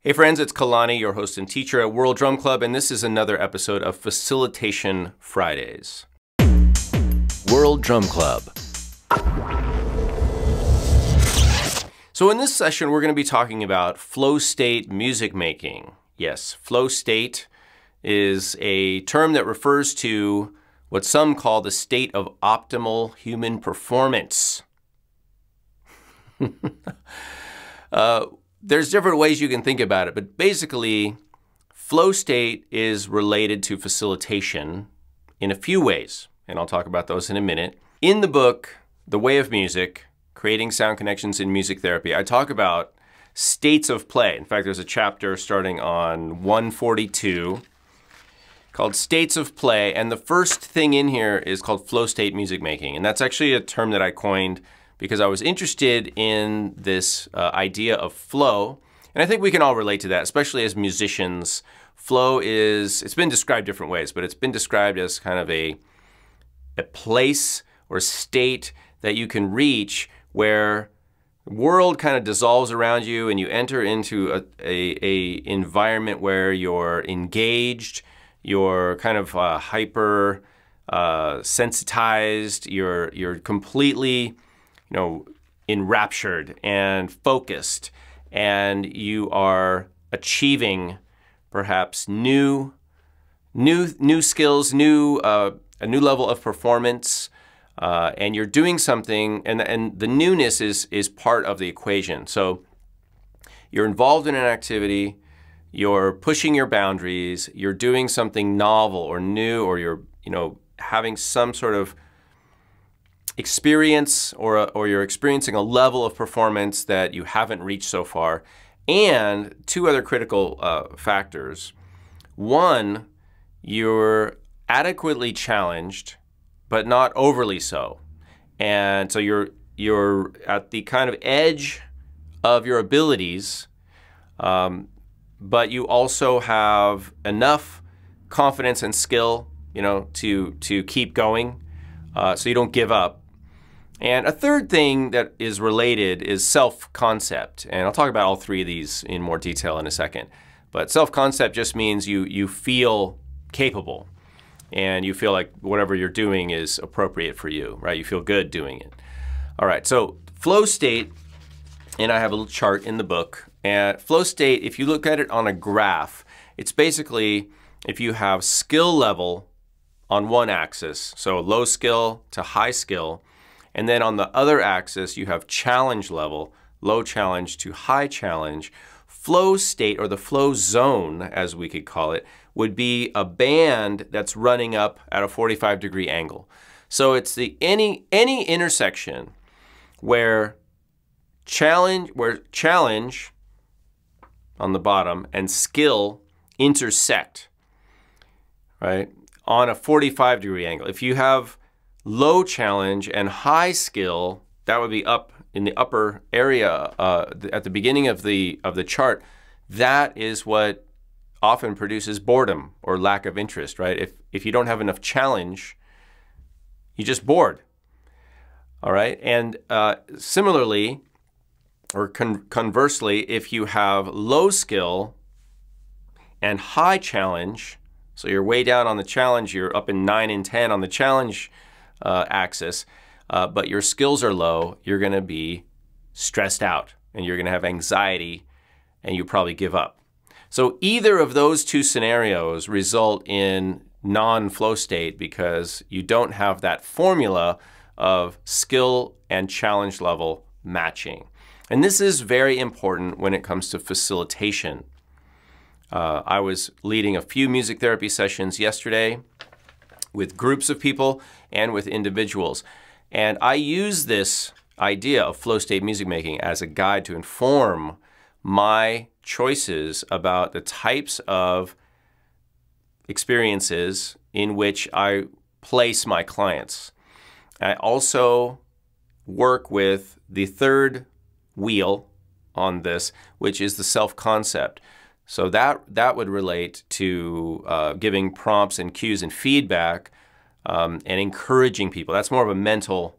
Hey friends, it's Kalani, your host and teacher at World Drum Club, and this is another episode of Facilitation Fridays. World Drum Club. So in this session, we're going to be talking about flow state music making. Yes, flow state is a term that refers to what some call the state of optimal human performance. There's different ways you can think about it, but basically, flow state is related to facilitation in a few ways, and I'll talk about those in a minute. In the book, The Way of Music, Creating Sound Connections in Music Therapy, I talk about states of play. In fact, there's a chapter starting on 142 called States of Play, and the first thing in here is called flow state music making, and that's actually a term that I coined because I was interested in this idea of flow. And I think we can all relate to that, especially as musicians. Flow it's been described different ways, but it's been described as kind of a place or state that you can reach where the world kind of dissolves around you and you enter into a environment where you're engaged, you're kind of hyper sensitized, you're completely enraptured and focused, and you are achieving perhaps new skills, a new level of performance, and you're doing something, and the newness is part of the equation. So you're involved in an activity, you're pushing your boundaries, you're doing something novel or new, or you're having some sort of experience or you're experiencing a level of performance that you haven't reached so far. And two other critical factors. One, you're adequately challenged, but not overly so. And so you're at the kind of edge of your abilities, but you also have enough confidence and skill, to keep going, so you don't give up. And a third thing that is related is self-concept. And I'll talk about all three of these in more detail in a second. But self-concept just means you feel capable and you feel like whatever you're doing is appropriate for you, right? You feel good doing it. All right, so flow state, and I have a little chart in the book. And flow state, if you look at it on a graph, it's basically if you have skill level on one axis, so low skill to high skill, and then on the other axis, you have challenge level, low challenge to high challenge. Flow state, or the flow zone, as we could call it, would be a band that's running up at a 45-degree angle. So it's any intersection where challenge on the bottom and skill intersect, right, on a 45-degree angle. If you have low challenge and high skill, that would be up in the upper area at the beginning of the chart. That is what often produces boredom or lack of interest, right? If you don't have enough challenge, you're just bored. All right, and similarly, or conversely, if you have low skill and high challenge, so you're way down on the challenge, you're up in 9 and 10 on the challenge axis, but your skills are low, you're going to be stressed out and you're going to have anxiety and you probably give up. So either of those two scenarios result in non-flow state because you don't have that formula of skill and challenge level matching. And this is very important when it comes to facilitation. I was leading a few music therapy sessions yesterday with groups of people and with individuals. And I use this idea of flow state music making as a guide to inform my choices about the types of experiences in which I place my clients. I also work with the third wheel on this, which is the self-concept. So that would relate to giving prompts and cues and feedback and encouraging people. That's more of a mental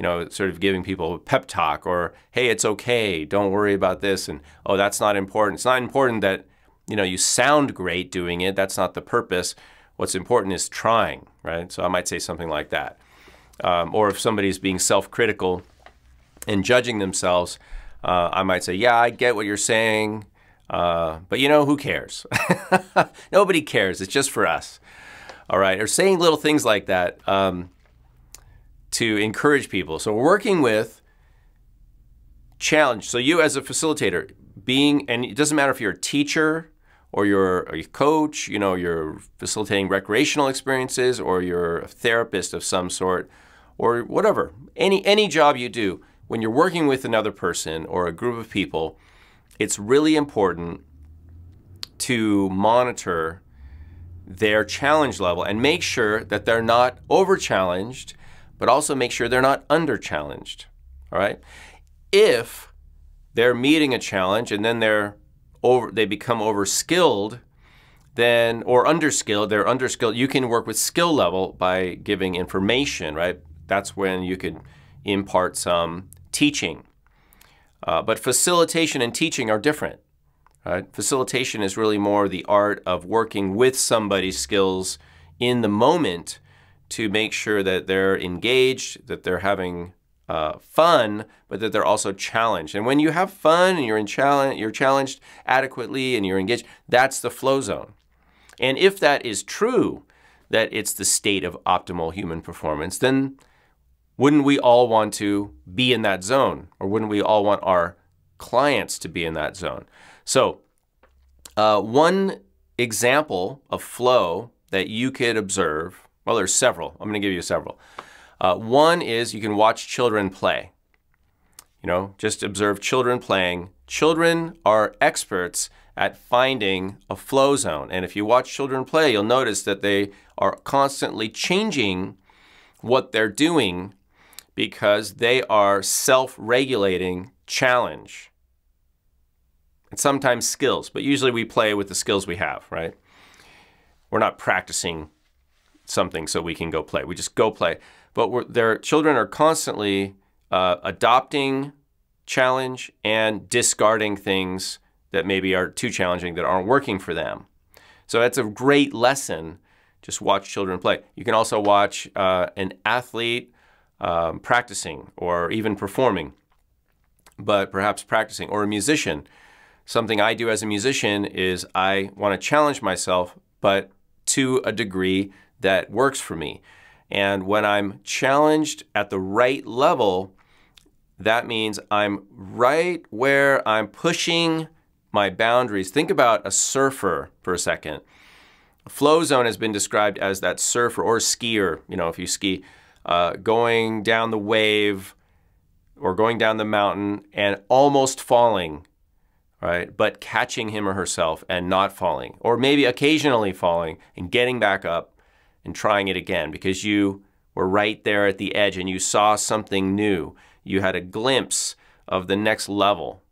sort of giving people a pep talk, or, hey, it's okay, don't worry about this, and, oh, that's not important. It's not important that, you sound great doing it. That's not the purpose. What's important is trying, right? So I might say something like that. Or if somebody's being self-critical and judging themselves, I might say, yeah, I get what you're saying, but who cares? Nobody cares. It's just for us. All right. Or saying little things like that to encourage people. So we're working with challenge. So you as a facilitator and it doesn't matter if you're a teacher or you're a coach, you're facilitating recreational experiences, or you're a therapist of some sort, or whatever. Any job you do, when you're working with another person or a group of people, it's really important to monitor their challenge level and make sure that they're not over-challenged, but also make sure they're not under-challenged, all right? If they're meeting a challenge and then they become over-skilled, or underskilled, they're underskilled, you can work with skill level by giving information, right? That's when you could impart some teaching. But facilitation and teaching are different. Right? Facilitation is really more the art of working with somebody's skills in the moment to make sure that they're engaged, that they're having fun, but that they're also challenged. And when you have fun and you're challenged adequately and you're engaged, that's the flow zone. And if that is true, that it's the state of optimal human performance, then wouldn't we all want to be in that zone? Or wouldn't we all want our clients to be in that zone? So one example of flow that you could observe, well, there's several. I'm going to give you several. One is you can watch children play. Just observe children playing. Children are experts at finding a flow zone. And if you watch children play, you'll notice that they are constantly changing what they're doing because they are self-regulating challenge. And sometimes skills, but usually we play with the skills we have, right? We're not practicing something so we can go play. We just go play. But their children are constantly adopting challenge and discarding things that maybe are too challenging, that aren't working for them. So that's a great lesson. Just watch children play. You can also watch an athlete practicing or even performing, but perhaps practicing, or a musician. Something I do as a musician is I want to challenge myself, but to a degree that works for me. And when I'm challenged at the right level, that means I'm right where I'm pushing my boundaries. Think about a surfer for a second. A flow zone has been described as that surfer or skier, if you ski, going down the wave or going down the mountain and almost falling, right? But catching him or herself and not falling, or maybe occasionally falling and getting back up and trying it again because you were right there at the edge and you saw something new. You had a glimpse of the next level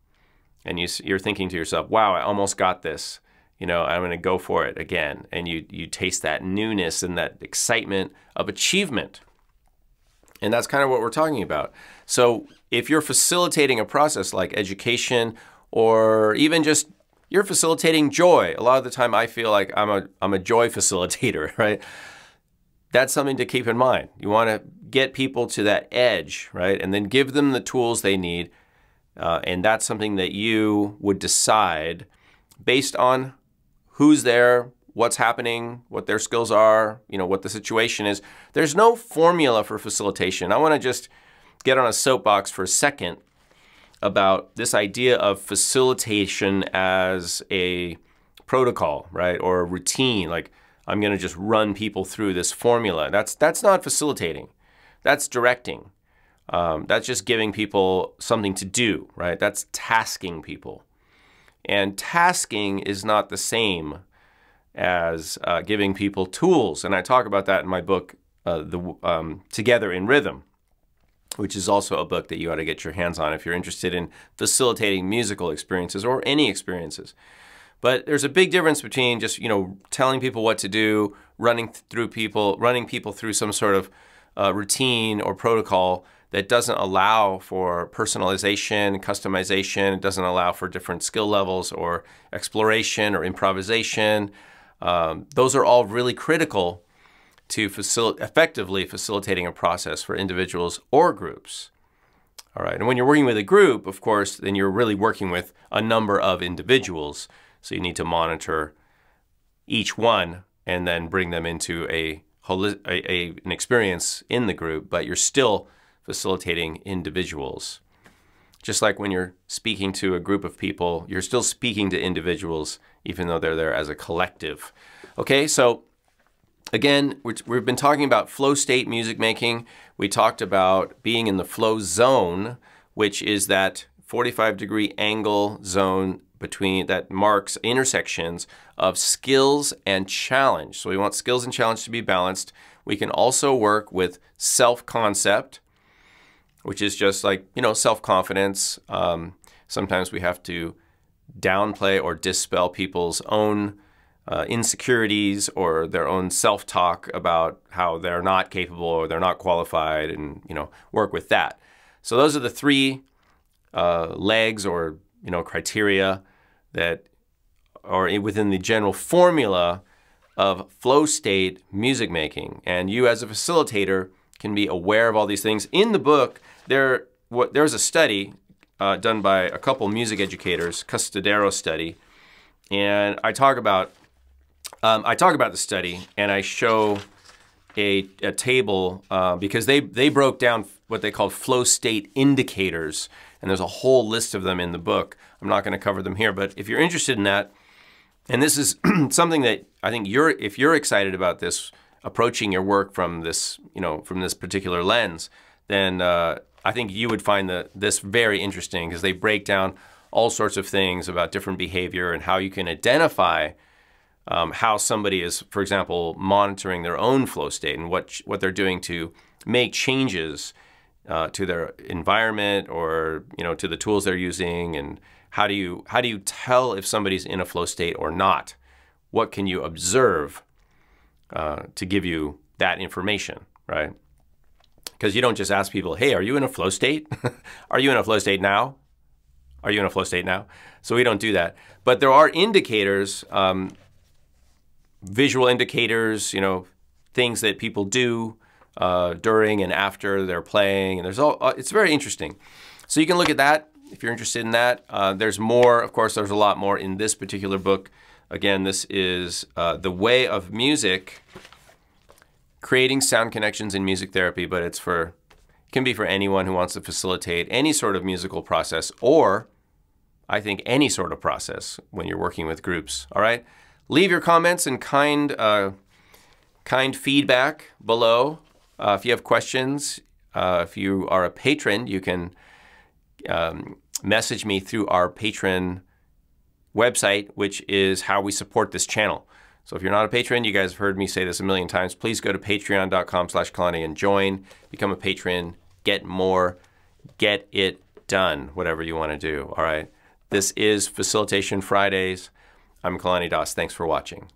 and you're thinking to yourself, wow, I almost got this. I'm going to go for it again. And you taste that newness and that excitement of achievement. And that's kind of what we're talking about. So if you're facilitating a process like education, or even just you're facilitating joy, a lot of the time I feel like I'm a joy facilitator, right? That's something to keep in mind. You want to get people to that edge, right? And then give them the tools they need. And that's something that you would decide based on who's there, what's happening, what their skills are, what the situation is. There's no formula for facilitation. I want to just get on a soapbox for a second about this idea of facilitation as a protocol, right? Or a routine, like I'm going to just run people through this formula. That's not facilitating. That's directing. That's just giving people something to do, right? That's tasking people. And tasking is not the same as giving people tools. And I talk about that in my book, Together in Rhythm, which is also a book that you ought to get your hands on if you're interested in facilitating musical experiences or any experiences. But there's a big difference between just, telling people what to do, running people through some sort of routine or protocol that doesn't allow for personalization, customization. It doesn't allow for different skill levels or exploration or improvisation. Those are all really critical to effectively facilitating a process for individuals or groups. All right, and when you're working with a group, of course, then you're really working with a number of individuals. So you need to monitor each one and then bring them into an experience in the group, but you're still facilitating individuals. Just like when you're speaking to a group of people, you're still speaking to individuals, even though they're there as a collective. Okay, so again, we've been talking about flow state music making. We talked about being in the flow zone, which is that 45-degree angle zone that marks intersections of skills and challenge. So we want skills and challenge to be balanced. We can also work with self-concept, which is just like, self-confidence. Sometimes we have to downplay or dispel people's own insecurities or their own self-talk about how they're not capable or they're not qualified, and work with that. So those are the three legs or criteria that are within the general formula of flow state music making. And you as a facilitator can be aware of all these things. In the book, there's a study done by a couple music educators, Custodero study, and I talk about the study, and I show a table because they broke down what they call flow state indicators, and there's a whole list of them in the book. I'm not going to cover them here, but if you're interested in that, and this is something that I think if you're excited about this, approaching your work from this, from this particular lens, then I think you would find this very interesting, because they break down all sorts of things about different behavior and how you can identify how somebody is, for example, monitoring their own flow state and what they're doing to make changes to their environment or to the tools they're using, and how do you tell if somebody's in a flow state or not? What can you observe to give you that information, right? Because you don't just ask people, hey, are you in a flow state? Are you in a flow state now? Are you in a flow state now? So we don't do that. But there are indicators, visual indicators, things that people do during and after they're playing, and it's very interesting. So you can look at that if you're interested in that. There's more, of course, there's a lot more in this particular book. Again, this is The Way of Music, Creating Sound Connections in Music Therapy, but it can be for anyone who wants to facilitate any sort of musical process, or I think any sort of process when you're working with groups. All right, leave your comments and kind feedback below. If you have questions, if you are a patron, you can message me through our Patreon website, which is how we support this channel. So if you're not a patron, you guys have heard me say this a million times, please go to patreon.com/Kalani and join, become a patron, get more, get it done, whatever you want to do, all right? This is Facilitation Fridays. I'm Kalani Das. Thanks for watching.